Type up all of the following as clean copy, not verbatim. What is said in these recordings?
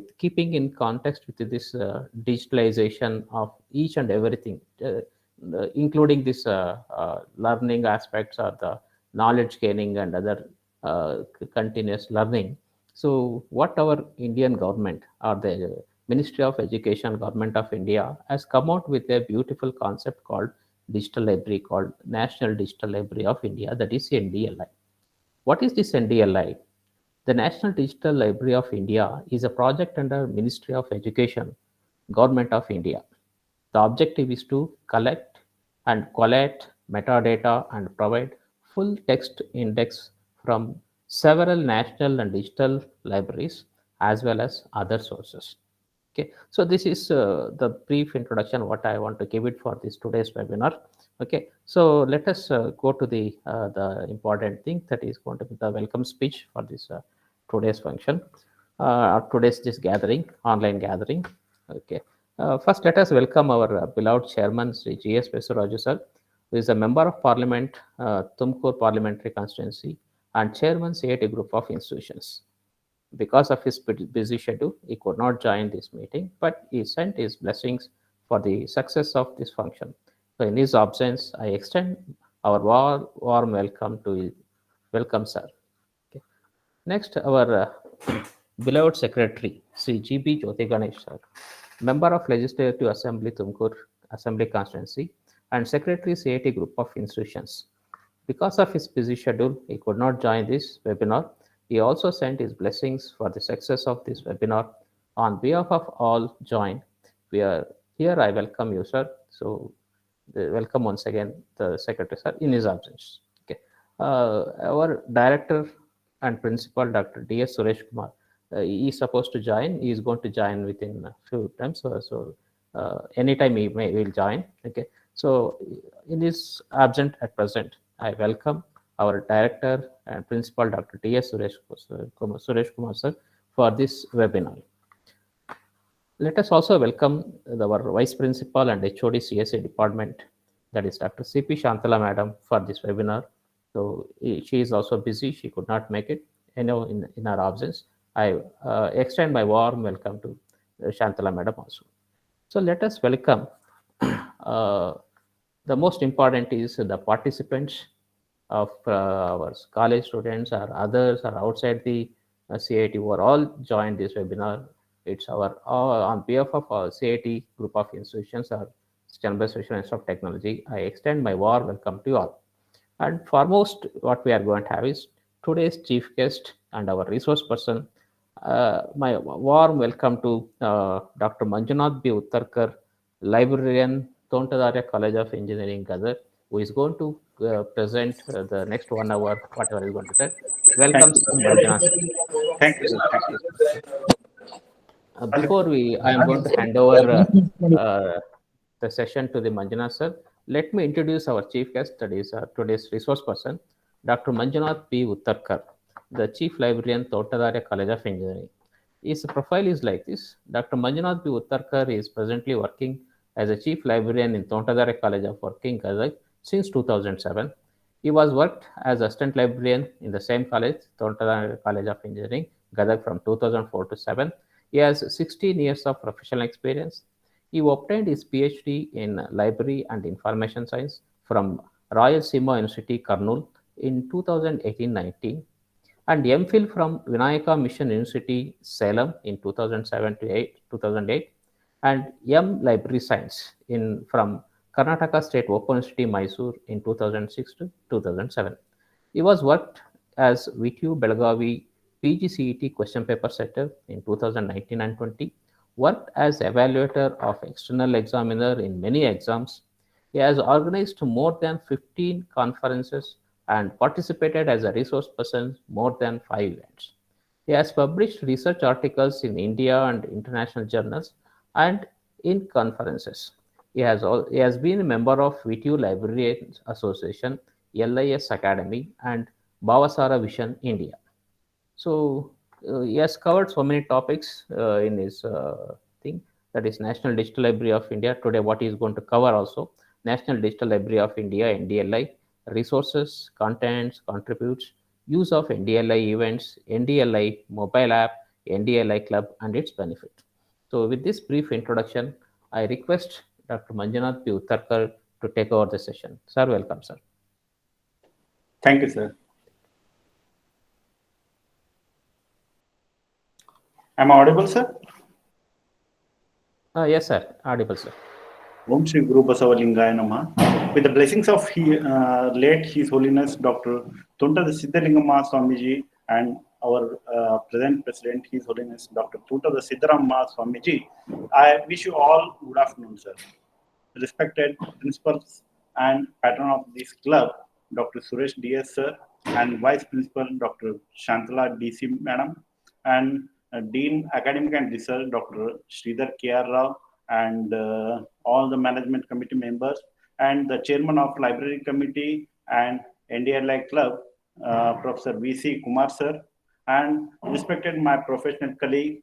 with keeping in context with this digitalization of each and everything, including this learning aspects or the knowledge gaining and other continuous learning. So, what our Indian government or the Ministry of Education, Government of India has come out with a beautiful concept called digital library, called National Digital Library of India, that is NDLI. What is this NDLI? The National Digital Library of India is a project under Ministry of Education, Government of India. The objective is to collect and collate metadata and provide full text index from several national and digital libraries as well as other sources. Okay, so this is the brief introduction what I want to give it for this today's webinar. Okay, so let us go to the important thing, that is going to be the welcome speech for this today's function, today's this gathering, online gathering. Okay, first let us welcome our beloved chairman Sri G.S. Vesuraju sir, who is a member of Parliament, Tumkur Parliamentary Constituency, and chairman CIT Group of Institutions. Because of his busy schedule, he could not join this meeting, but he sent his blessings for the success of this function. So, in his absence, I extend our warm welcome to welcome, sir. Okay. Next, our beloved secretary, Sri G.B. Jyoti Ganesh, sir, member of Legislative Assembly, Tumkur Assembly Constituency, and secretary CIT Group of Institutions. Because of his busy schedule, he could not join this webinar. He also sent his blessings for the success of this webinar. On behalf of all joined, we are here. I welcome you, sir. So, welcome once again, the secretary, sir, in his absence. Okay. Our director and principal, Dr. D.S. Suresh Kumar, he is supposed to join. He is going to join within a few times. So anytime he will join. Okay. So, in his absent at present, I welcome our director and principal, Dr. T.S. Suresh Kumar sir, for this webinar. Let us also welcome our vice principal and HOD CSA department, that is Dr. C.P. Shantala madam, for this webinar. So she is also busy; she could not make it. In her absence, I extend my warm welcome to Shantala madam also. So let us welcome. The most important is the participants of our college students or others or outside the CIT who are all joined this webinar. It's our on behalf of our CIT Group of Institutions or Stellenbosch Institute of Technology. I extend my warm welcome to you all. And foremost, what we are going to have is today's chief guest and our resource person. My warm welcome to Dr. Manjunath B. Uttarkar, librarian, Tontadaria College of Engineering, Gadar, who is going to present the next 1 hour, whatever is going to say. Welcome, Manjunath. Thank you, sir. Thank you. Before I am going to hand over the session to the Manjunath sir. Let me introduce our chief guest, that is today's resource person, Dr. Manjunath P. Uttarkar, the Chief Librarian, Tontadaria College of Engineering. His profile is like this. Dr. Manjunath P. Uttarkar is presently working as a Chief Librarian in Tontadaria College of Working Gadag since 2007. He was worked as Assistant Librarian in the same college, Tontadaria College of Engineering, Gadag from 2004 to 7. He has 16 years of professional experience. He obtained his PhD in Library and Information Science from Royal Sima University, Kurnool in 2018-19 and MPhil from Vinayaka Mission University, Salem in 2008 and M Library Science from Karnataka State Open University, Mysore in 2006 to 2007. He was worked as VTU Belagavi PGCET question paper setter in 2019 and 20, worked as evaluator of external examiner in many exams. He has organized more than 15 conferences and participated as a resource person more than 5 events. He has published research articles in India and international journals and in conferences. He has been a member of VTU Librarians Association, LIS Academy, and Bhavasara Vision India. So he has covered so many topics in his thing, that is National Digital Library of India. Today, what he is going to cover also, National Digital Library of India, NDLI, resources, contents, contributes, use of NDLI events, NDLI mobile app, NDLI Club and its benefit. So with this brief introduction, I request Dr. Manjunath P. Uttarkar to take over the session. Sir, welcome, sir. Thank you, sir. Am I audible, sir? Yes, sir. Audible, sir. Om Shri Guru Basavalingaya Namaha. With the blessings of late His Holiness Dr. Tunta Siddhalingama Swamiji and our present President, His Holiness Dr. Tunta Siddharamma Swamiji, I wish you all good afternoon, sir. Respected principals and patron of this club, Dr. Suresh DS, sir, and Vice Principal, Dr. Shantala DC, Madam, and Dean Academic and Research, Dr. Sridhar K.R. Rao, and all the management committee members, and the chairman of library committee and NDLI club, Professor VC Kumar sir, and respected my professional colleague,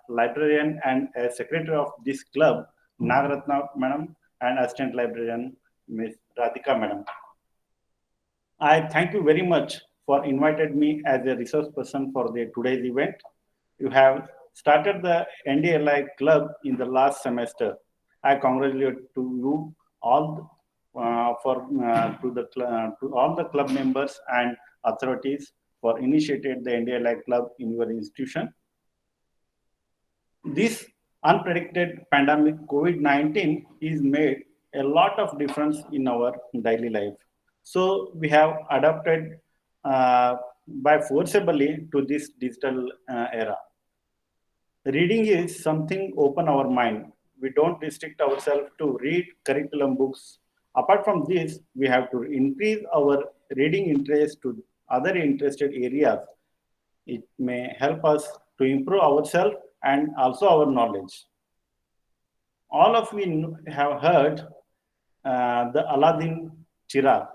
librarian and secretary of this club, Nagaratna madam, and assistant librarian, Ms. Radhika madam. I thank you very much for invited me as a resource person for the today's event. You have started the NDLI club in the last semester. I congratulate to you all to all the club members and authorities for initiated the NDLI club in your institution. This unpredicted pandemic COVID-19 is made a lot of difference in our daily life. So we have adapted by forcibly to this digital era. Reading is something open our mind. We don't restrict ourselves to read curriculum books. Apart from this, we have to increase our reading interest to other interested areas. It may help us to improve ourselves and also our knowledge. All of we have heard the Aladdin Chirag.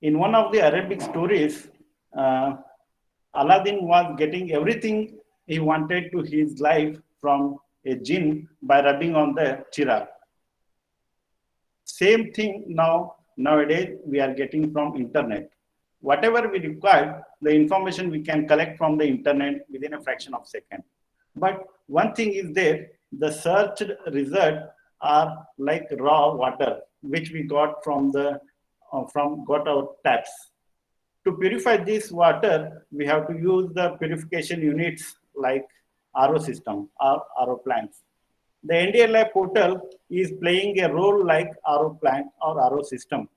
In one of the Arabic stories, Aladdin was getting everything he wanted to his life from a jinn by rubbing on the chirag. Same thing nowadays we are getting from internet. Whatever we require, the information we can collect from the internet within a fraction of a second. But one thing is there, the search result are like raw water, which we got from got our taps. To purify this water, we have to use the purification units like RO system or RO plants. The NDLI portal is playing a role like RO plant or RO system.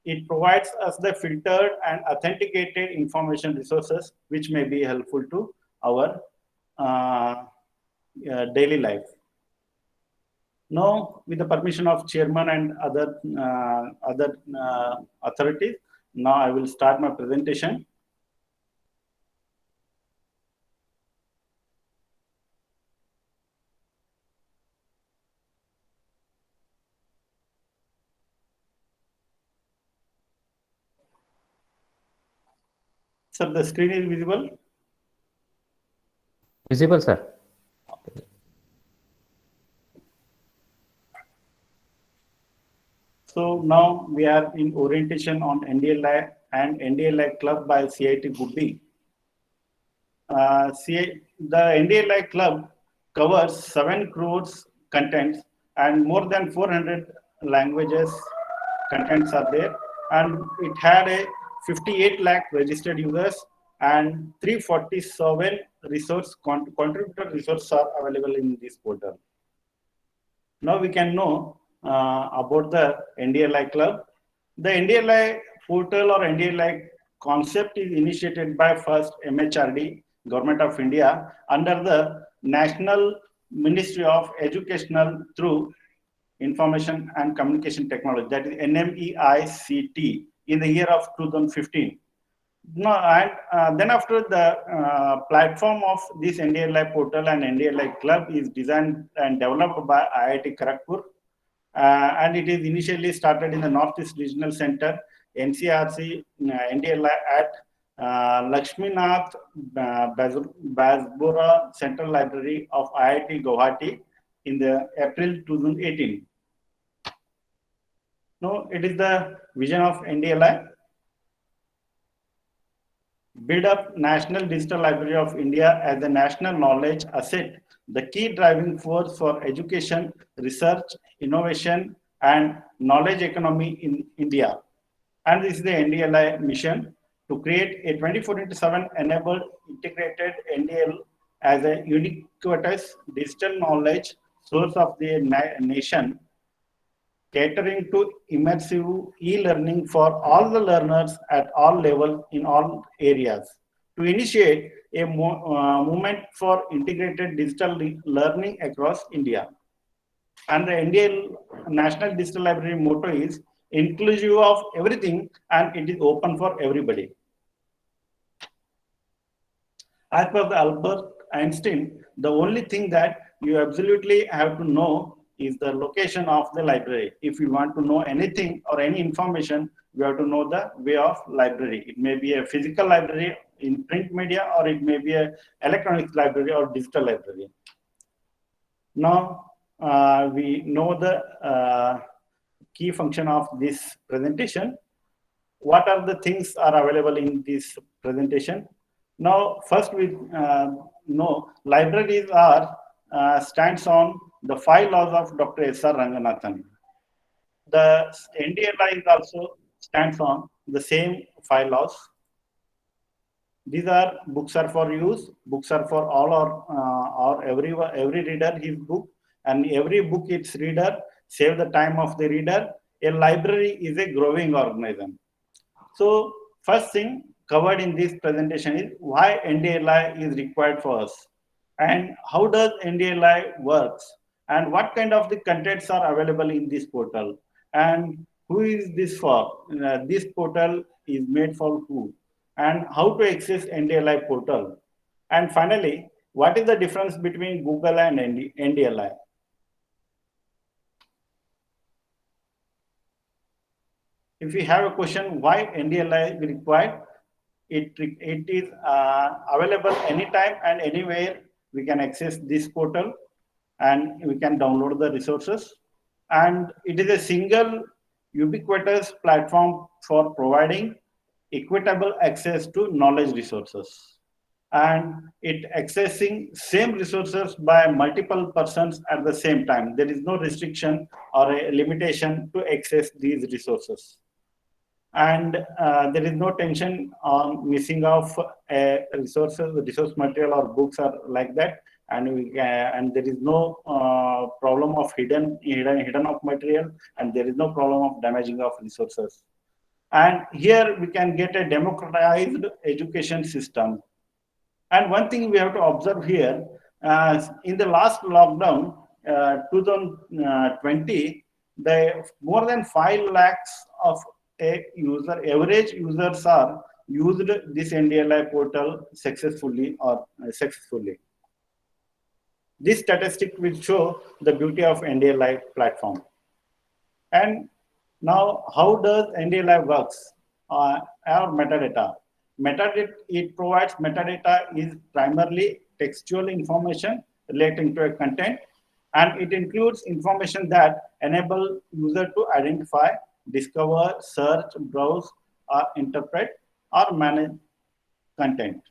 It provides us the filtered and authenticated information resources which may be helpful to our daily life. Now, with the permission of chairman and other authorities, now I will start my presentation. Sir, the screen is visible? Visible, sir. So now we are in orientation on NDLI and NDLI Club by CIT Gubbi. The NDLI Club covers 7 crores contents and more than 400 languages contents are there, and it had a 58 lakh registered users and 347 contributor resources are available in this portal. Now we can know about the NDLI Club. The NDLI portal or NDLI concept is initiated by first MHRD, Government of India, under the National Ministry of Educational through Information and Communication Technology, that is NMEICT, in the year of 2015. No, and then after the platform of this NDLI portal and NDLI Club is designed and developed by IIT Kharagpur, and it is initially started in the Northeast Regional Center, NCRC, NDLI at Lakshminath Bazbora Central Library of IIT Guwahati in the April 2018. Now, it is the vision of NDLI. build up National Digital Library of India as a national knowledge asset, the key driving force for education, research, innovation, and knowledge economy in India. And this is the NDLI mission to create a 24/7 enabled integrated NDL as a ubiquitous digital knowledge source of the nation, catering to immersive e-learning for all the learners at all levels in all areas. To initiate a movement for integrated digital learning across India. And the NDL National Digital Library motto is inclusive of everything and it is open for everybody. As per the Albert Einstein, the only thing that you absolutely have to know is the location of the library. If you want to know anything or any information, you have to know the way of library. It may be a physical library in print media, or it may be an electronic library or digital library. Now, we know the key function of this presentation. What are the things are available in this presentation? Now, first we know libraries are stands on the 5 laws of Dr. S.R. Ranganathan. The NDLI is also stands on the same 5 laws. These are books are for use, books are for all or every reader his book, and every book its reader save the time of the reader. A library is a growing organism. So first thing covered in this presentation is why NDLI is required for us, and how does NDLI works, and what kind of the contents are available in this portal, and who is this for? This portal is made for who, and how to access NDLI portal, and finally, what is the difference between Google and NDLI? If you have a question why NDLI is required, it is available anytime and anywhere. We can access this portal and we can download the resources. And it is a single ubiquitous platform for providing equitable access to knowledge resources. And it accessing same resources by multiple persons at the same time. There is no restriction or a limitation to access these resources. And there is no tension on missing of resource material or books are like that, and there is no problem of hidden of material, and there is no problem of damaging of resources. And here we can get a democratized education system. And one thing we have to observe here, in the last lockdown, 2020, more than 5 lakhs of average users are used this NDLI portal successfully. This statistic will show the beauty of NDLI platform. And now, how does NDLI works? Our metadata. It provides metadata is primarily textual information relating to a content, and it includes information that enable user to identify, discover, search, browse, or interpret or manage content.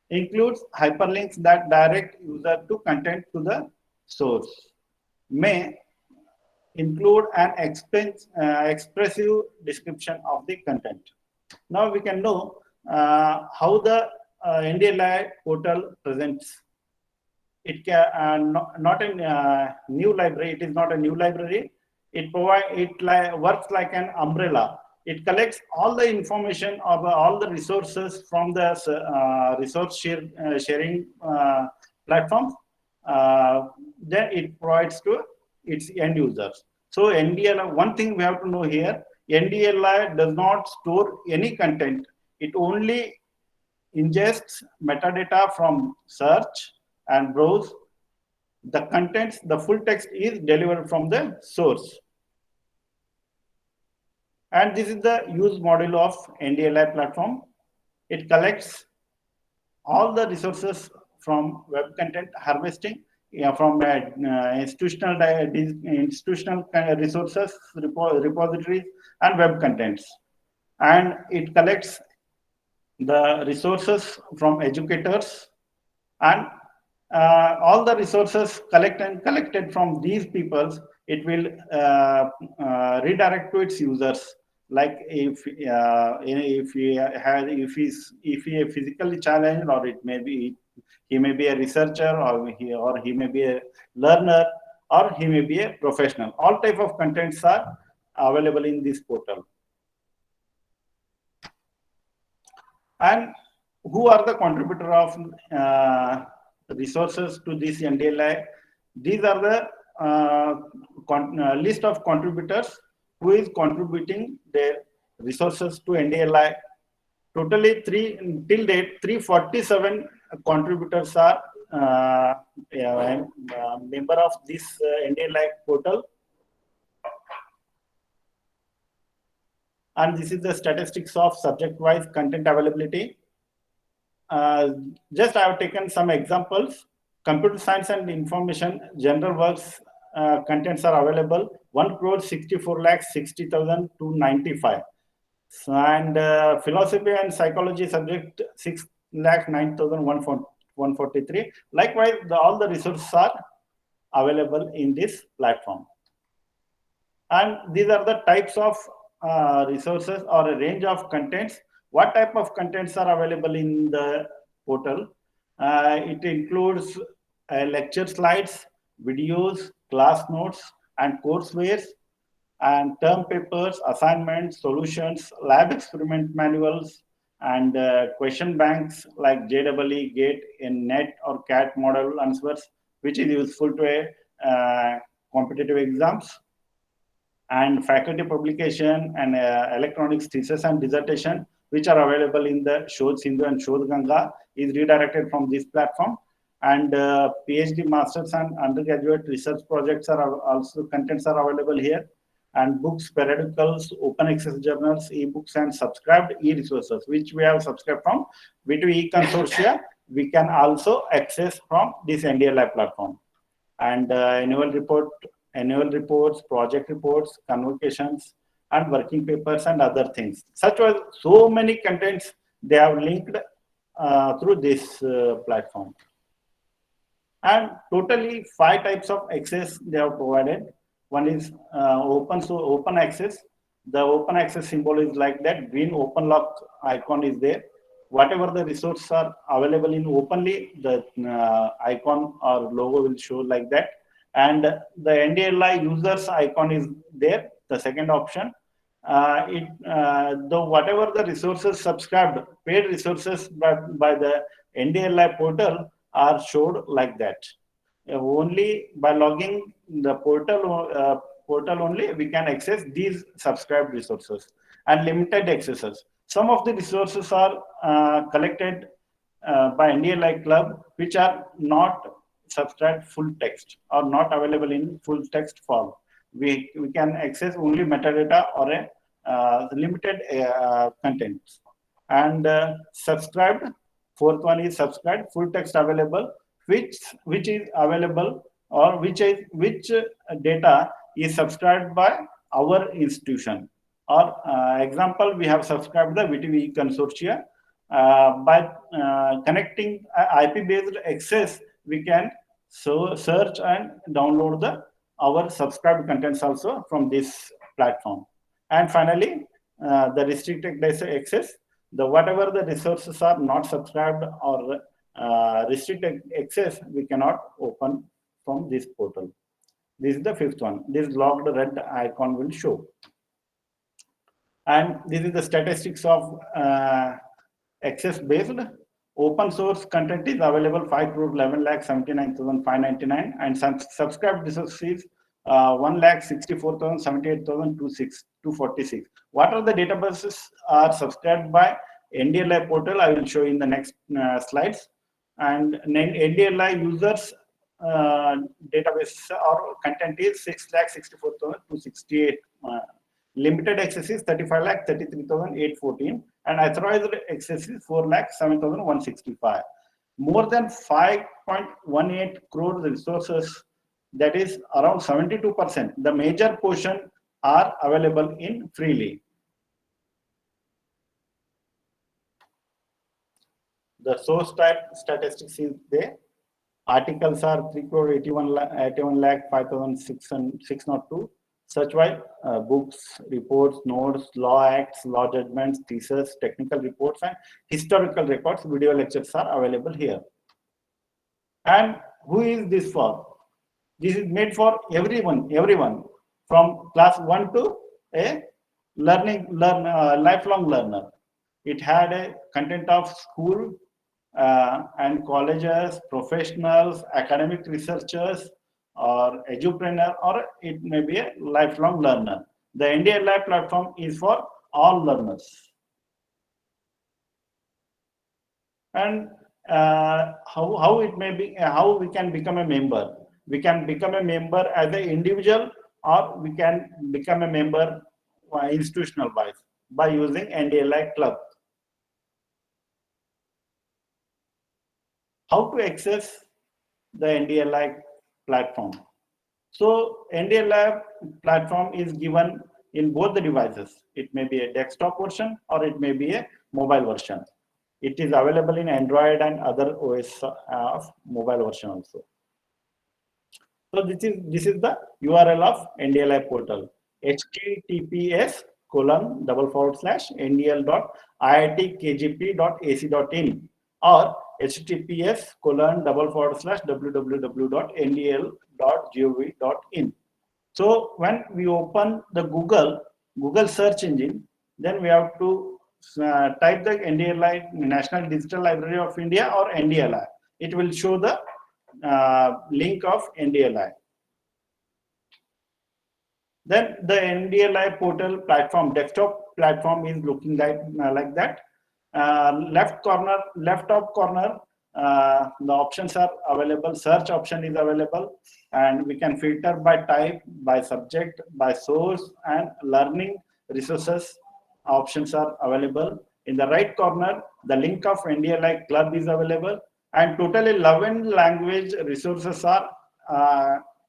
Includes hyperlinks that direct user to content to the source. May include an expressive description of the content. Now we can know how the NDLI portal presents. It can not a new library. It is not a new library. It works like an umbrella. It collects all the information of all the resources from the resource sharing platforms. Then it provides to its end users. So NDLI, one thing we have to know here, NDLI does not store any content. It only ingests metadata from search and browse. The contents, the full text is delivered from the source. And this is the use model of NDLI platform. It collects all the resources from web content harvesting, from institutional resources, repositories, and web contents. And it collects the resources from educators, and all the resources collected from these peoples, it will redirect to its users. Like if he is physically challenged, or it may be he may be a researcher, or he may be a learner, or he may be a professional. All type of contents are available in this portal. And who are the contributor of resources to this NDLI? These are the list of contributors who is contributing their resources to NDLI. Totally till date 347 contributors are member of this NDLI portal. And this is the statistics of subject-wise content availability. Just I have taken some examples. Computer science and information general works contents are available 1,64,60,295. And philosophy and psychology subject 6,09,143. Likewise, all the resources are available in this platform. And these are the types of resources or a range of contents. What type of contents are available in the portal? It includes lecture slides, videos, class notes, and coursewares, and term papers, assignments, solutions, lab experiment manuals, and question banks like JEE, GATE, in NET or CAT model answers, which is useful to competitive exams, and faculty publication and electronics thesis and dissertation, which are available in the Shodh Sindhu and Shodh Ganga, is redirected from this platform. And PhD, masters, and undergraduate research projects are also contents are available here. And books, periodicals, open access journals, ebooks, and subscribed e-resources, which we have subscribed from B2E Consortia, we can also access from this NDLI platform. And annual reports, project reports, convocations, and working papers, and other things. Such was so many contents they have linked through this platform. And totally 5 types of access they have provided. One is open access. The open access symbol is like that. Green open lock icon is there. Whatever the resources are available in openly, the icon or logo will show like that. And the NDLI users icon is there, the second option. Whatever the resources subscribed, paid resources by the NDLI portal are showed like that. Only by logging the portal only we can access these subscribed resources, and limited accesses. Some of the resources are collected by NDLI Club, which are not subscribed full text or not available in full text form. We can access only metadata or a limited contents. And subscribed, fourth one is subscribed, full text available, which is available, or which data is subscribed by our institution. Or example, we have subscribed the B2E Consortia. By connecting IP-based access, we can search and download our subscribed contents also from this platform. And finally, the restricted access, whatever the resources are not subscribed or restricted access, we cannot open from this portal. This is the fifth one. This logged red icon will show. And this is the statistics of access based. Open source content is available 5,11,79,599, and subscribed resources 1,64,78,246. What are the databases are subscribed by NDLI portal? I will show in the next slides. And NDLI users database or content is 6,64,268. Limited access is 35,33,814, and authorized access is 4,07,165. More than 5.18 crore resources, that is around 72%. The major portion are available in freely. The source type statistics is there. Articles are 3,81 lakh 5,602. Search wise, books, reports, notes, law acts, law judgments, thesis, technical reports, and historical records, video lectures are available here. And who is this for? This is made for everyone from class 1 to a lifelong learner. It had a content of school and colleges, professionals, academic researchers, or edupreneur, or it may be a lifelong learner. The NDA Live platform is for all learners. And how it may be, how we can become a member. We can become a member as an individual, or we can become a member institutional wise by using NDA Live Club. How to access the NDA Live platform? So NDA Live platform is given in both the devices. It may be a desktop version or it may be a mobile version. It is available in Android and other OS of mobile version also. So this is the URL of NDA Live portal. https:/ndl.iitkgp.ac.in or https://www.ndl.gov.in. So when we open the Google search engine, then we have to type the NDA Live National Digital Library of India or NDA Live. It will show the link of NDA Live. Then the NDA Live portal platform, desktop platform is looking like that. Left top corner, the options are available. Search option is available, and we can filter by type, by subject, by source, and learning resources options are available. In the right corner, the link of NDA Live Club is available, and totally 11 language resources are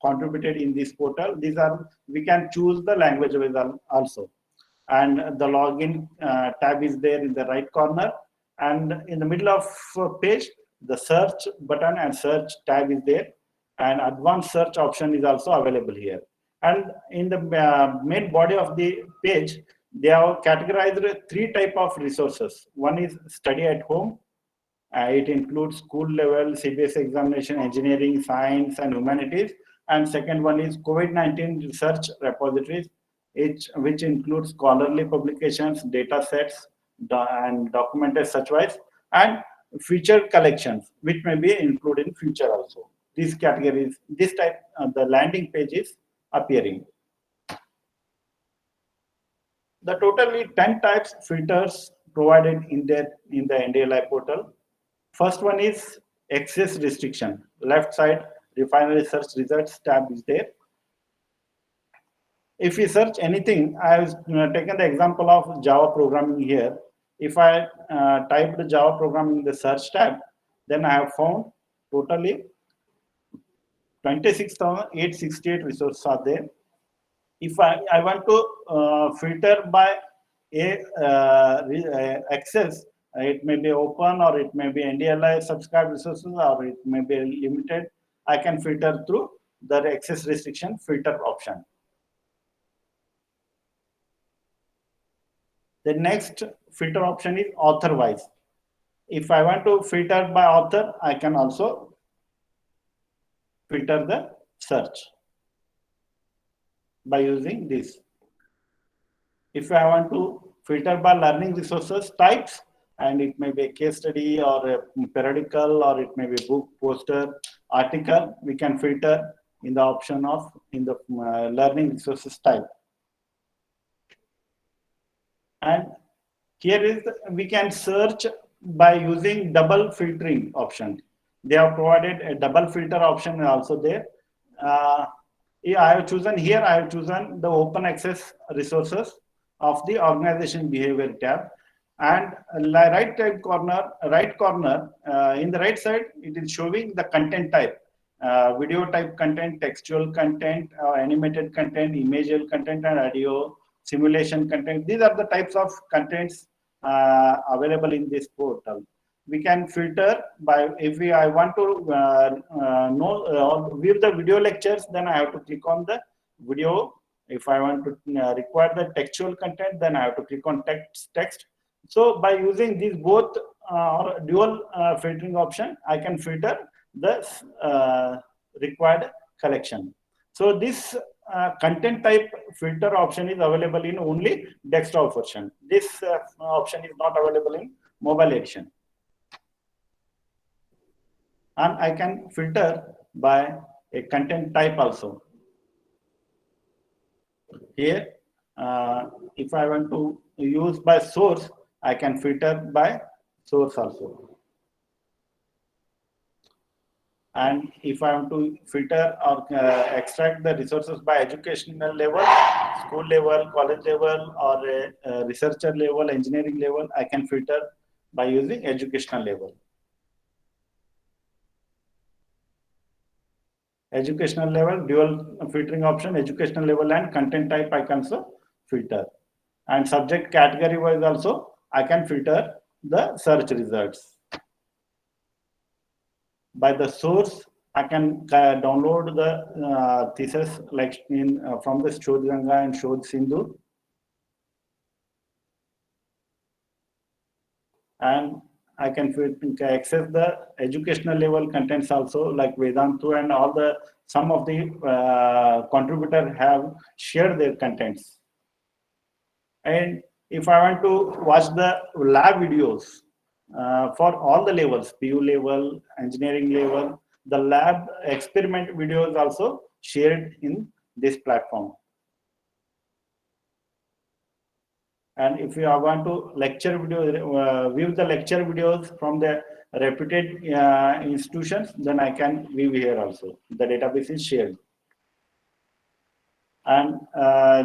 contributed in this portal. These are, we can choose the language also. And the login tab is there in the right corner, and in the middle of page, the search button and search tab is there, and advanced search option is also available here. And in the main body of the page, they have categorized 3 type of resources. One is study at home. It includes school level, CBSE examination, engineering, science, and humanities. And second one is COVID-19 research repositories, which includes scholarly publications, data sets, and documented such wise, and featured collections, which may be included in future also. These categories, this type, the landing page is appearing. The totally 10 types filters provided in the NDA Live portal. First one is access restriction. Left side, refinery search results tab is there. If we search anything, I have taken the example of Java programming here. If I type the Java programming in the search tab, then I have found totally 26,868 resources are there. If I want to filter by access, it may be open, or it may be NDA Live subscribed resources, or it may be limited. I can filter through the access restriction filter option. The next filter option is author wise. If I want to filter by author, I can also filter the search by using this. If I want to filter by learning resources types, and it may be a case study or a periodical, or it may be book, poster, article, we can filter in the option of learning resources type. And here is we can search by using double filtering option. They have provided a double filter option also there. I have chosen the open access resources of the organization behavior tab, and right corner in the right side, it is showing the content type, video type content, textual content, animated content, imageal content, and audio simulation content. These are the types of contents available in this portal. we can filter by, if I want to know or view the video lectures, then I have to click on the video. If I want to require the textual content, then I have to click on text. So by using these both dual filtering option, I can filter the required collection. So this content type filter option is available in only desktop version. This option is not available in mobile edition. And I can filter by a content type also. Here, if I want to use by source, I can filter by source also. And if I want to filter or extract the resources by educational level, school level, college level, or researcher level, engineering level, I can filter by using educational level. Educational level, dual filtering option, educational level and content type I can also filter. And subject category wise also, I can filter the search results. By the source, I can download the thesis like from the Shodh Ganga and Shodh Sindhu. And I can access the educational level contents also, like Vedantu and all the, some of the contributors have shared their contents. And if I want to watch the lab videos for all the levels, PU level, engineering level, the lab experiment videos also shared in this platform. And if you want to lecture video, view the lecture videos from the reputed institutions, then I can view here also. The database is shared. And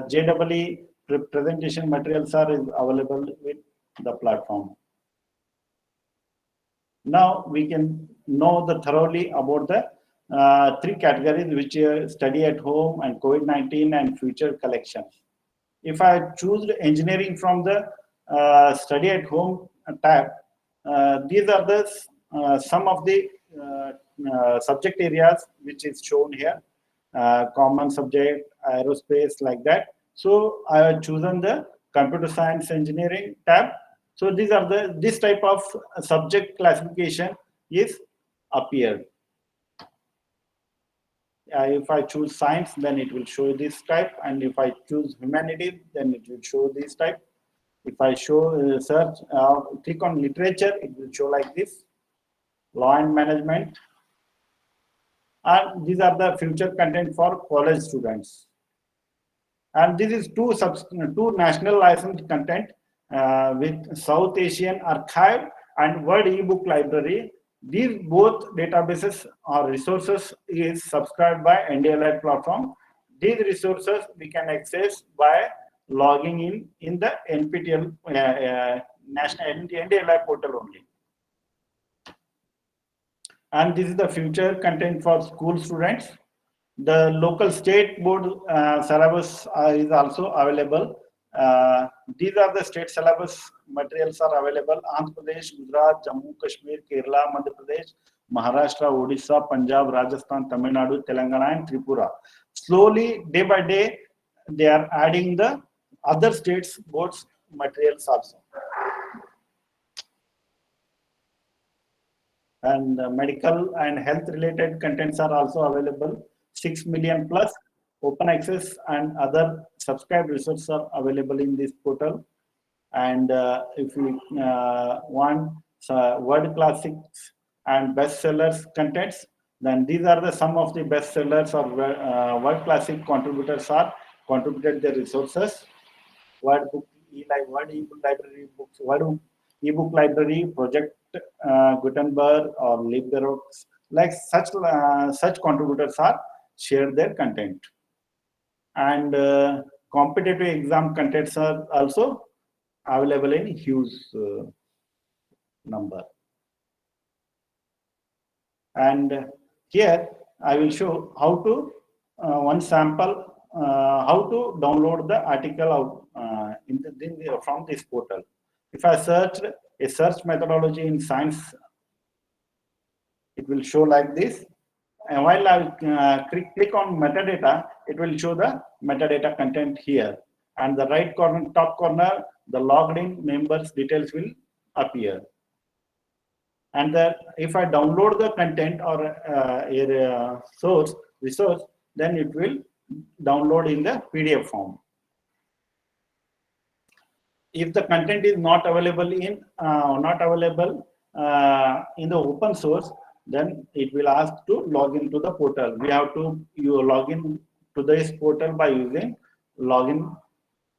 JEE presentation materials are available with the platform. Now we can know thoroughly about the three categories, which are study at home and COVID-19 and future collections. If I choose engineering from the study at home tab, these are the some of the subject areas which is shown here, common subject, aerospace, like that. So I have chosen the computer science engineering tab. So these are this type of subject classification is appeared. If I choose science, then it will show this type, and if I choose humanities, then it will show this type. If I show search, click on literature, it will show like this, law and management. And these are the future content for college students. And this is two national licensed content with South Asian Archive and World eBook Library. These both databases or resources is subscribed by NDLI platform. These resources we can access by logging in the NPTEL national NDLI portal only. And this is the future content for school students. The local state board syllabus is also available. These are the state syllabus materials are available. Andhra Pradesh, Gujarat, Jammu, Kashmir, Kerala, Madhya Pradesh, Maharashtra, Odisha, Punjab, Rajasthan, Tamil Nadu, Telangana, and Tripura. Slowly, day by day, they are adding the other states boards materials also. And medical and health related contents are also available. 6 million plus open access and other subscribed resources are available in this portal. And if we want word classics and bestsellers contents, then these are the some of the bestsellers or word classic contributors are contributed their resources. Word book, Word ebook library books, Word ebook library, Project Gutenberg or LibreOffice, like such contributors are share their content. And competitive exam contents are also available in huge number. And here I will show how to one sample how to download the article from this portal. If I search a search methodology in science, it will show like this. And while I click on metadata, it will show the metadata content here. And the right corner, top corner, the logged in members details will appear. And if I download the content or a resource, then it will download in the PDF form. If the content is not available in the open source, then it will ask to log into the portal. We have to log in to this portal by using login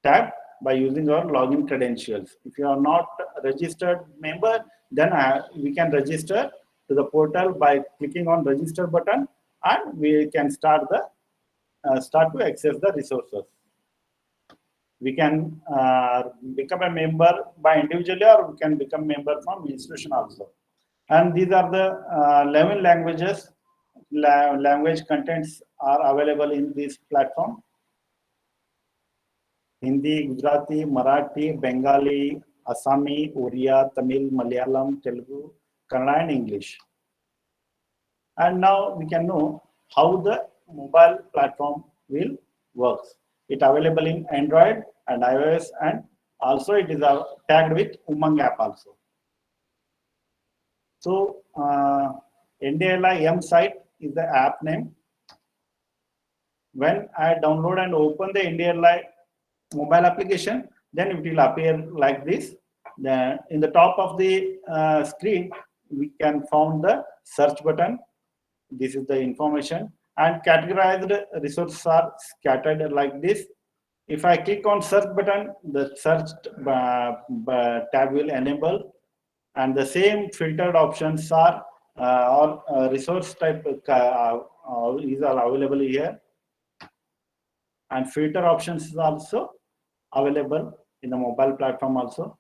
tab, by using our login credentials. If you are not a registered member, then we can register to the portal by clicking on register button, and we can start to access the resources. We can become a member by individually, or we can become member from institution also. And these are the 11 languages. Language contents are available in this platform: Hindi, Gujarati, Marathi, Bengali, Assami, Oriya, Tamil, Malayalam, Telugu, Kannada, and English. And now we can know how the mobile platform will work. It available in Android and iOS, and also it is tagged with Umang app also. So NDLI M site is the app name. When I download and open the NDLI mobile application, then it will appear like this. Then in the top of the screen, we can find the search button. This is the information, and categorized resources are scattered like this. If I click on search button, the search tab will enable, and the same filtered options are resource type is available here, and filter options is also available in the mobile platform also.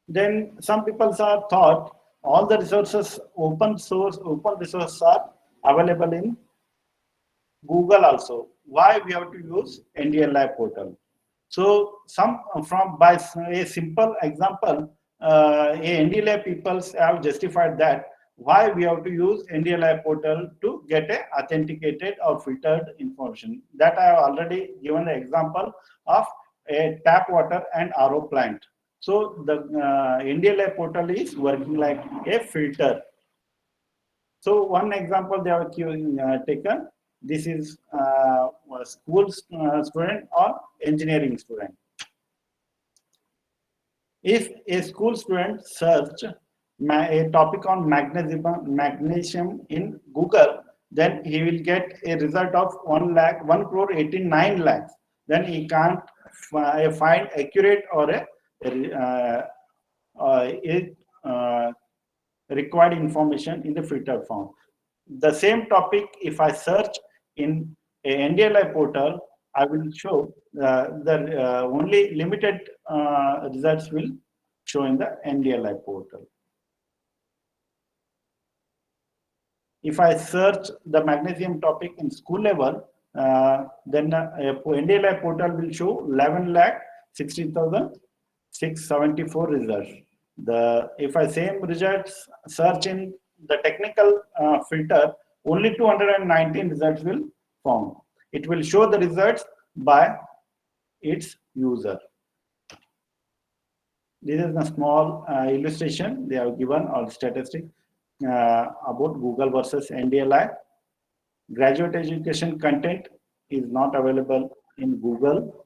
Then some people are thought all the resources, open resources are available in Google also. Why we have to use NDLI portal? So by a simple example, NDLI people have justified that why we have to use NDLI portal to get a authenticated or filtered information. That I have already given the example of a tap water and RO plant. So the NDLI portal is working like a filter. So one example they have taken. This is a school student or engineering student. If a school student search a topic on magnesium in Google, then he will get a result of 1,89 lakhs. Then he can't find accurate or required information in the filter form. The same topic, if I search in a NDLI portal, I will show the only limited results will show in the NDLI portal. If I search the magnesium topic in school level, then NDLI portal will show 11,60,674 results. If I same results search in the technical filter, only 219 results will found. It will show the results by its user. This is a small illustration they have given or statistic about Google versus NDLI. Graduate education content is not available in Google,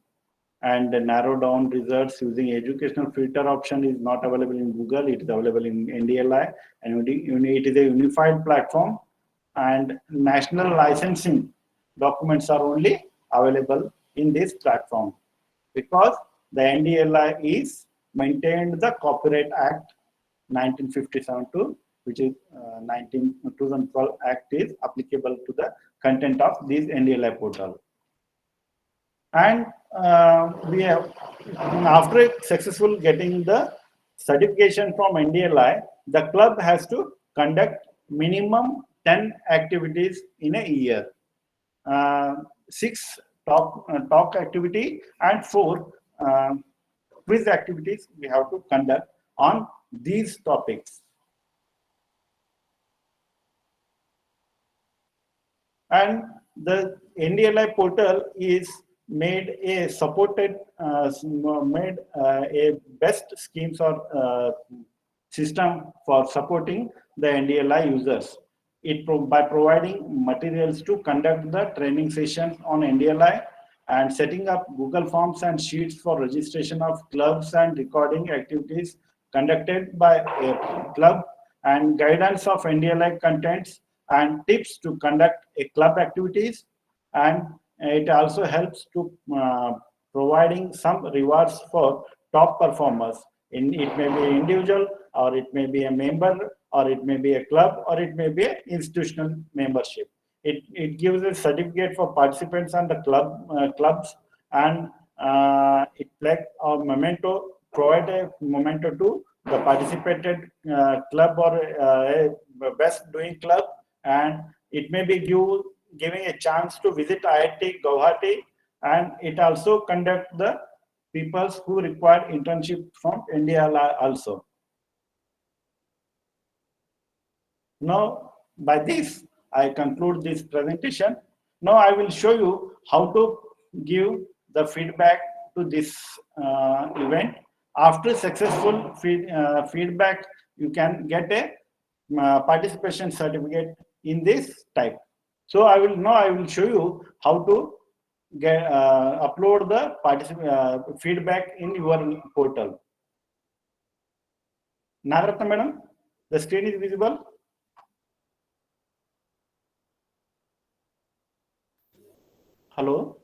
and the narrow down results using educational filter option is not available in Google. It is available in NDLI, and it is a unified platform, and national licensing documents are only available in this platform because the NDLI is maintained the Copyright Act 1957 to which is 2012 Act is applicable to the content of this NDLI portal. And we have, after successful getting the certification from NDLI, the club has to conduct minimum 10 activities in a year. 6 talk activity and 4 quiz activities we have to conduct on these topics. And the NDLI portal is made a supported, a best schemes or system for supporting the NDLI users. By providing materials to conduct the training sessions on NDLI and setting up Google Forms and Sheets for registration of clubs and recording activities conducted by a club, and guidance of NDLI contents and tips to conduct a club activities. And it also helps to providing some rewards for top performers. It may be individual, or it may be a member, or it may be a club, or it may be an institutional membership. It gives a certificate for participants and the clubs, and it like a memento, provide a memento to the participated club or a best doing club, and it may be giving a chance to visit IIT Guwahati, and it also conduct the peoples who require internship from India also. Now, by this, I conclude this presentation. Now, I will show you how to give the feedback to this event. After successful feedback, you can get a participation certificate in this type. So I will show you how to get upload the feedback in your portal. Nagaratna madam, the screen is visible. Hello.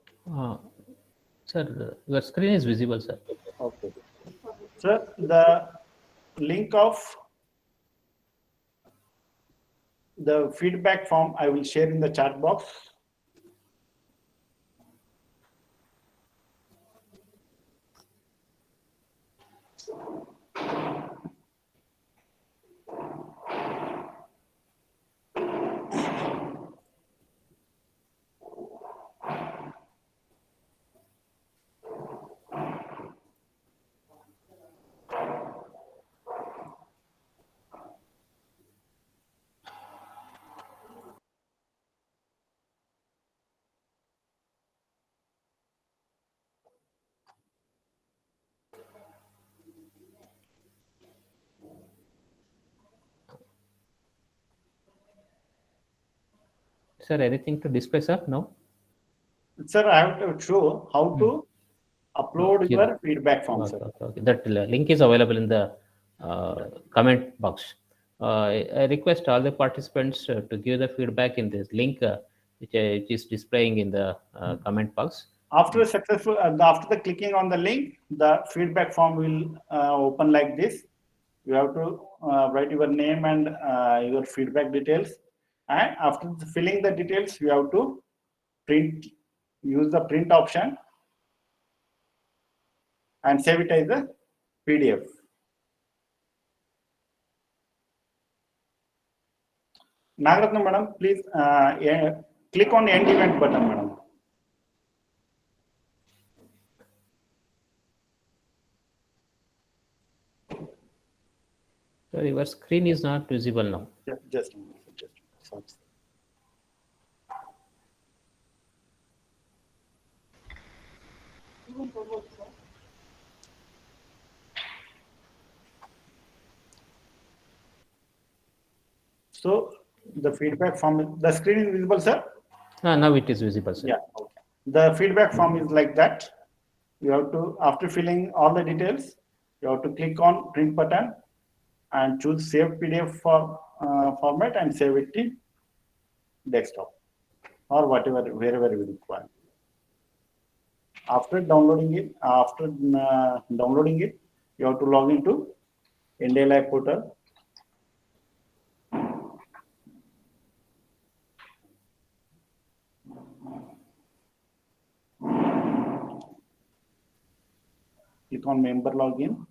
Sir, your screen is visible, sir. Okay. Sir, the link of the feedback form I will share in the chat box. Sir, anything to display, sir? No? Sir, I have to show how to upload your feedback form, sir. Okay. That link is available in the comment box. I request all the participants to give the feedback in this link, which is displaying in the comment box. After the clicking on the link, the feedback form will open like this. You have to write your name and your feedback details. And after filling the details, you have to use the print option and save it as a PDF. Nagaratna madam, please click on end event button, madam. Sorry, your screen is not visible now. Just a minute. Sorry. So the feedback form, the screen is visible, sir? Now it is visible, sir. Yeah, okay. The feedback form is like that. You have to, after filling all the details, you have to click on print button and choose save PDF for format and save it in desktop or whatever, wherever you require. After downloading it, you have to log into NDLI portal. Click on member login.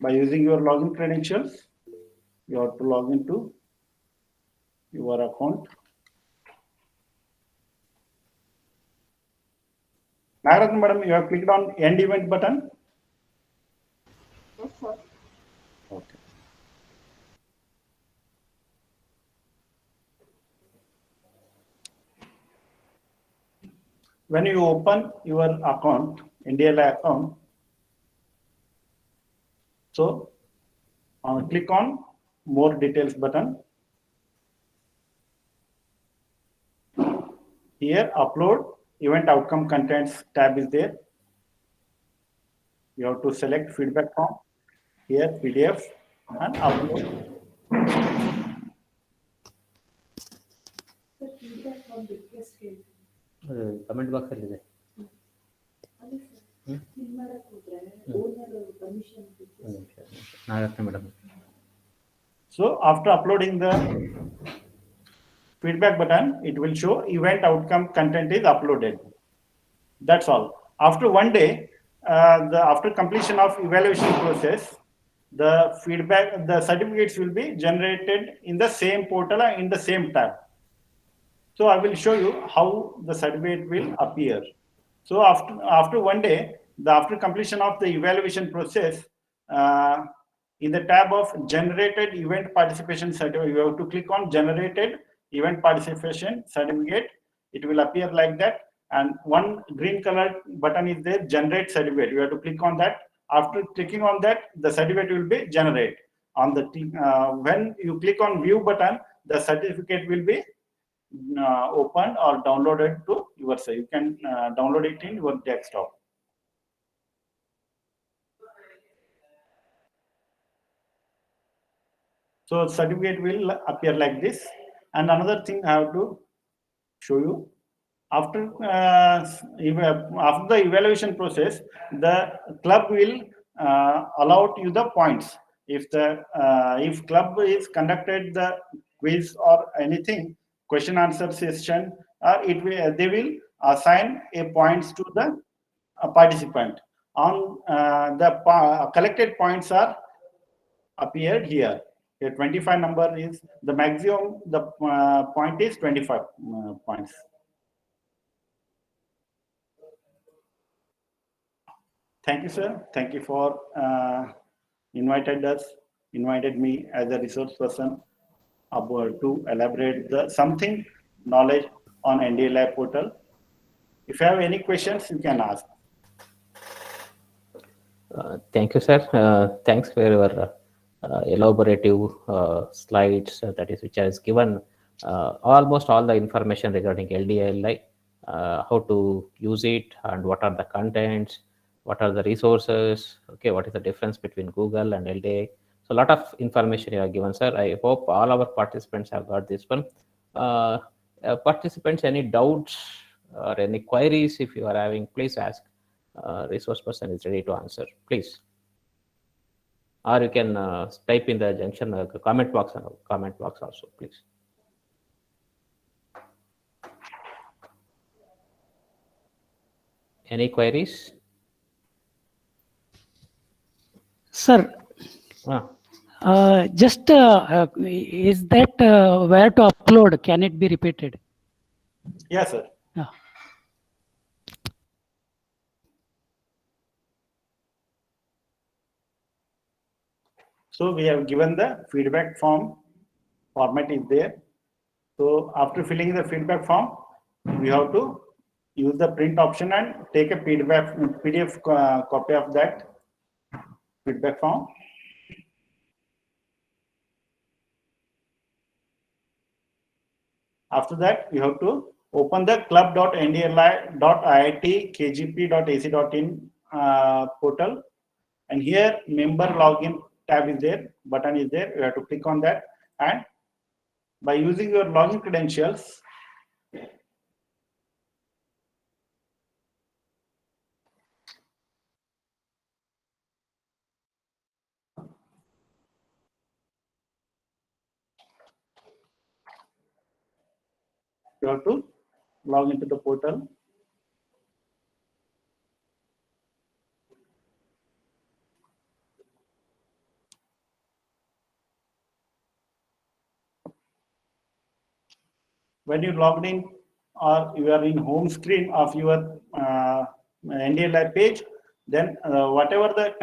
By using your login credentials, you have to log into your account. Nagaratna madam, you have clicked on end event button. Yes, sir. Okay. When you open your account, NDLI account, so click on more details button. Here upload event outcome contents tab is there. You have to select feedback form. Here PDF and upload. Comment box ಅಲ್ಲಿ ಇದೆ. Nagaratna madam. So after uploading the feedback button, it will show event outcome content is uploaded. That's all. After one day, after completion of evaluation process, the feedback, the certificates will be generated in the same portal and in the same tab. So I will show you how the certificate will appear. So after one day, after completion of the evaluation process, in the tab of generated event participation certificate, you have to click on generated event participation certificate. It will appear like that, and one green colored button is there, generate certificate. You have to click on that. After clicking on that, the certificate will be generated. On the when you click on view button, the certificate will be opened or downloaded to your site. You can download it in your desktop. So certificate will appear like this. And another thing I have to show you, after the evaluation process, the club will allow you the points. If club is conducted the quiz or anything, question answer session, they will assign a points to the participant. On the collected points are appeared here. A 25 number is the maximum. The point is 25 points. Thank you, sir. Thank you for invited me as a resource person to elaborate something knowledge on NDLI portal. If you have any questions, you can ask. Thank you, sir. Thanks for your elaborative slides that is which has given almost all the information regarding LDLI, how to use it, and what are the contents, what are the resources, okay, what is the difference between Google and LDI. So a lot of information you have given, sir. I hope all our participants have got this one. Participants, any doubts or any queries, if you are having, please ask. Resource person is ready to answer, please. Or you can type in the junction comment box also, please. Any queries? Sir, just is that where to upload? Can it be repeated? Yes, sir. Yeah. So we have given the feedback form format is there. So after filling the feedback form, we have to use the print option and take a PDF copy of that feedback form. After that, you have to open the club.ndli.iitkgp.ac.in portal, and here member login tab is there, button is there. You have to click on that, and by using your login credentials, you have to log into the portal. when you logged in or you are in home screen of your NDLI page, then whatever the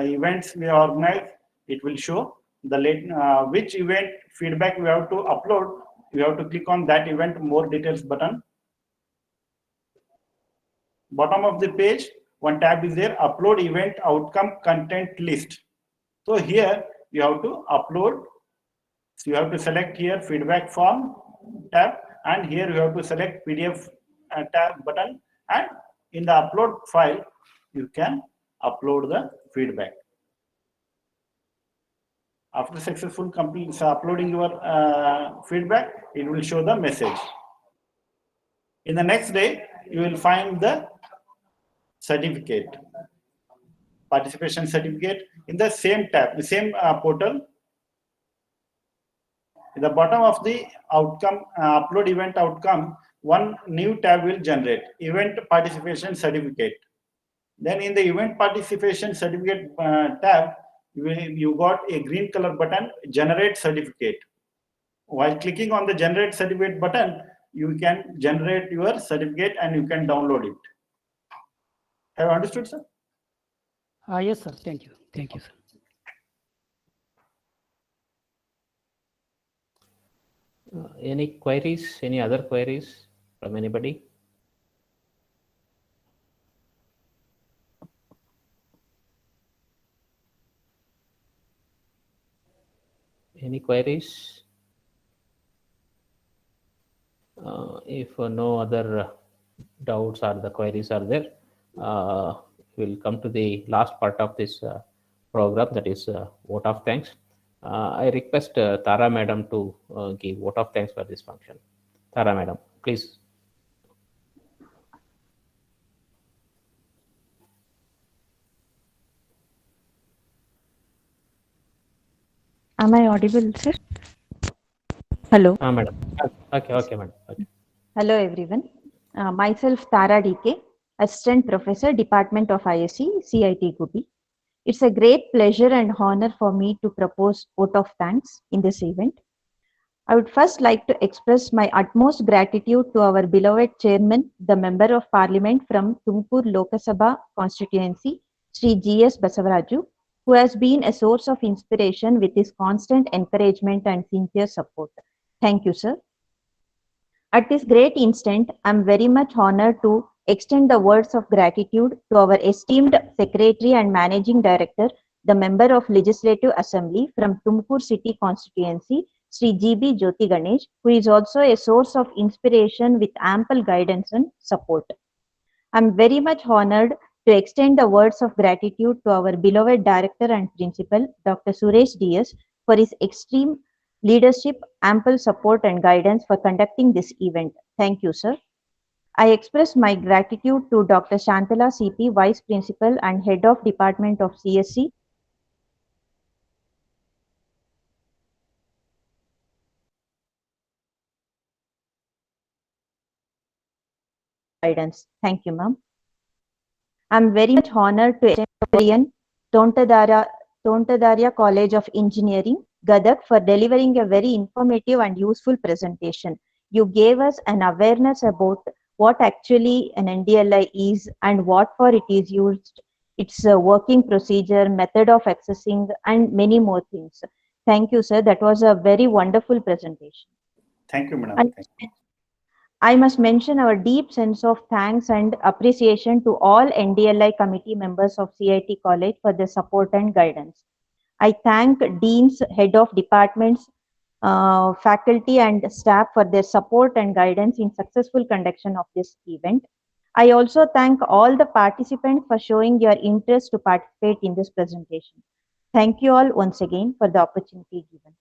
events we organize, it will show the which event feedback we have to upload. You have to click on that event more details button. Bottom of the page, one tab is there, upload event outcome content list. So here you have to upload. So you have to select here feedback form tab, and here you have to select PDF tab button, and in the upload file you can upload the feedback. After successful uploading your feedback, it will show the message. In the next day, you will find the certificate, participation certificate in the same tab, the same portal. In the bottom of the outcome, upload event outcome, one new tab will generate, event participation certificate. Then in the event participation certificate tab, you got a green color button, generate certificate. While clicking on the generate certificate button, you can generate your certificate and you can download it. Have you understood, sir? Yes, sir. Thank you. Thank you, sir. Any queries? Any other queries from anybody? Any queries? If no other doubts or the queries are there, we'll come to the last part of this program, that is vote of thanks. I request Tara Madam to give vote of thanks for this function. Tara Madam, please. Am I audible, sir? Hello. Madam. Okay, madam. Okay. Hello, everyone. Myself, Tara DK, Assistant Professor, Department of ISC, CIT Gubi. It's a great pleasure and honor for me to propose vote of thanks in this event. I would first like to express my utmost gratitude to our beloved chairman, the Member of Parliament from Tumkur Lok Sabha constituency, Sri G.S. Basavaraju, who has been a source of inspiration with his constant encouragement and sincere support. Thank you, sir. At this great instant, I am very much honored to extend the words of gratitude to our esteemed Secretary and Managing Director, the Member of Legislative Assembly from Tumkur City constituency, Sri G.B. Jyoti Ganesh, who is also a source of inspiration with ample guidance and support. I am very much honored to extend the words of gratitude to our beloved Director and Principal, Dr. Suresh D.S., for his extreme leadership, ample support and guidance for conducting this event. Thank you, sir. I express my gratitude to Dr. Shantala CP, Vice Principal and Head of Department of CSC, guidance. Thank you, ma'am. I'm very much honored to extend Tontadaria College of Engineering, Gadak, for delivering a very informative and useful presentation. You gave us an awareness about what actually an NDLI is and what for it is used, its working procedure, method of accessing, and many more things. Thank you, sir. That was a very wonderful presentation. Thank you, madam. And Thank you. I must mention our deep sense of thanks and appreciation to all NDLI committee members of CIT College for their support and guidance. I thank deans, head of departments, faculty and staff for their support and guidance in successful conduction of this event. I also thank all the participants for showing your interest to participate in this presentation. Thank you all once again for the opportunity given.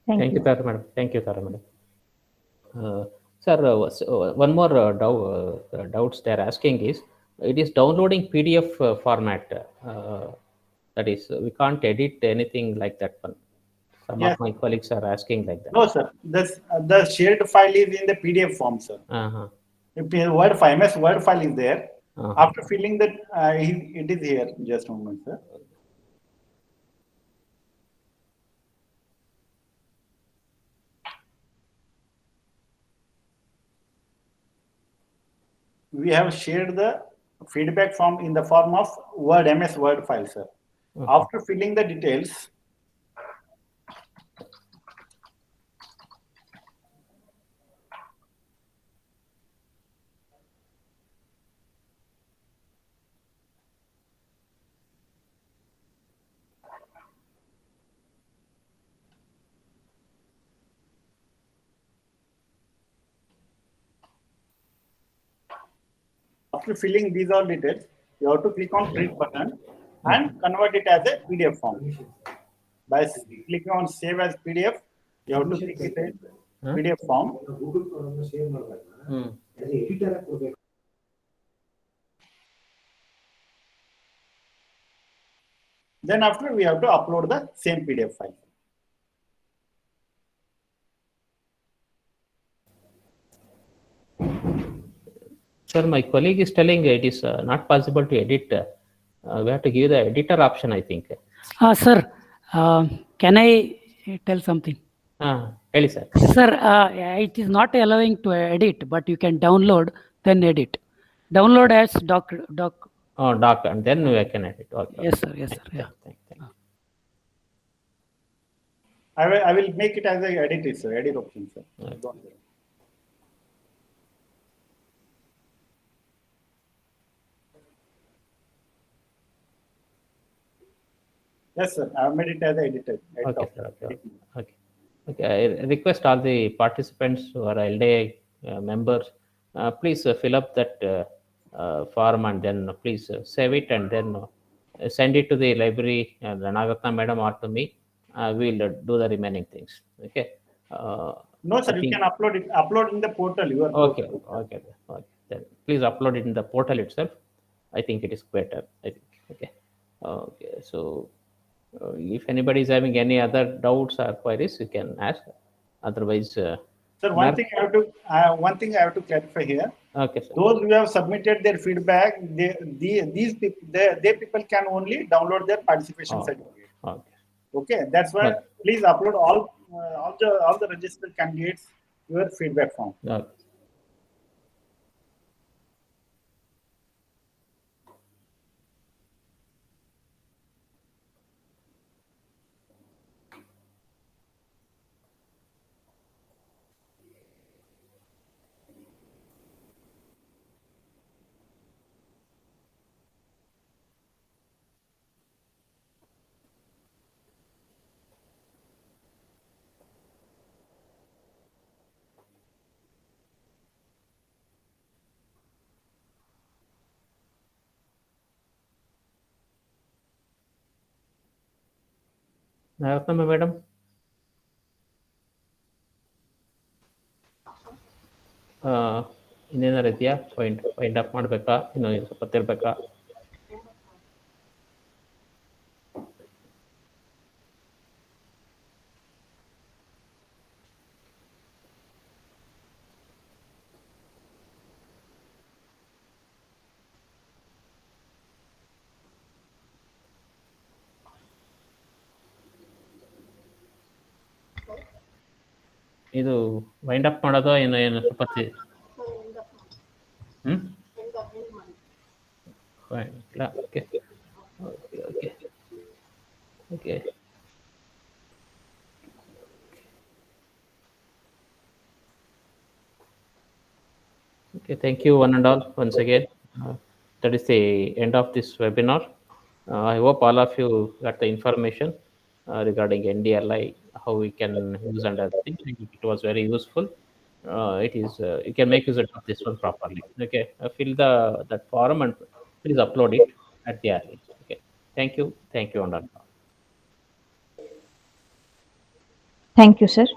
Thank you, Tara Madam. Thank you, Tara Madam. Sir, one more doubts they're asking is, it is downloading PDF format. That is, we can't edit anything like that one. Some Yes. of my colleagues are asking like that. No, sir. The shared file is in the PDF form, sir. If the MS Word file is there, after filling that, it is here. Just a moment, sir. we have shared the feedback form in the form of Word, MS Word file, sir. After filling the details, after filling these all details, you have to click on print button and convert it as a PDF form. By clicking on save as PDF, you have to click it in PDF form. Then after we have to upload the same PDF file. Sir, my colleague is telling it is not possible to edit. We have to give the editor option, I think. Sir, can I tell something? Really, sir. Sir, it is not allowing to edit, but you can download, then edit. Download as doc. Oh, doc, and then we can edit. Okay. Yes, sir. Yes, sir. Yeah. Thank you. I will make it as a edit, sir. Edit option, sir. Okay. Yes, sir. I have made it as an editor. Okay, sir. Okay. I request all the participants who are LDA members, please fill up that form and then please save it and then send it to the library, Nagaratna madam or to me. We'll do the remaining things. Okay. No, sir. You can upload it. Upload in the portal. Okay. Then please upload it in the portal itself. I think it is better. I think. Okay. So. If anybody is having any other doubts or queries, you can ask. Otherwise, sir, one thing I have to clarify here. Okay, sir. Those who have submitted their feedback, these people can only download their participation certificate. Okay, that's why please upload all the registered candidates your feedback form. Okay. Nagaratna madam. ಇನ್ನೇನಾರು ಇದೆಯಾ point up ಮಾಡಬೇಕಾ ಇನ್ನು ಸ್ವಲ್ಪ ತಿರ್ಬೇಕಾ? ಇದು wind up ಮಾಡೋದು ಏನು ಸ್ವಲ್ಪ okay. Thank you one and all once again. That is the end of this webinar. I hope all of you got the information regarding NDLI, how we can use and everything. It was very useful. It is you can make use of this one properly. Okay, fill that form and please upload it at the earliest. Okay, thank you one and all. Thank you, sir.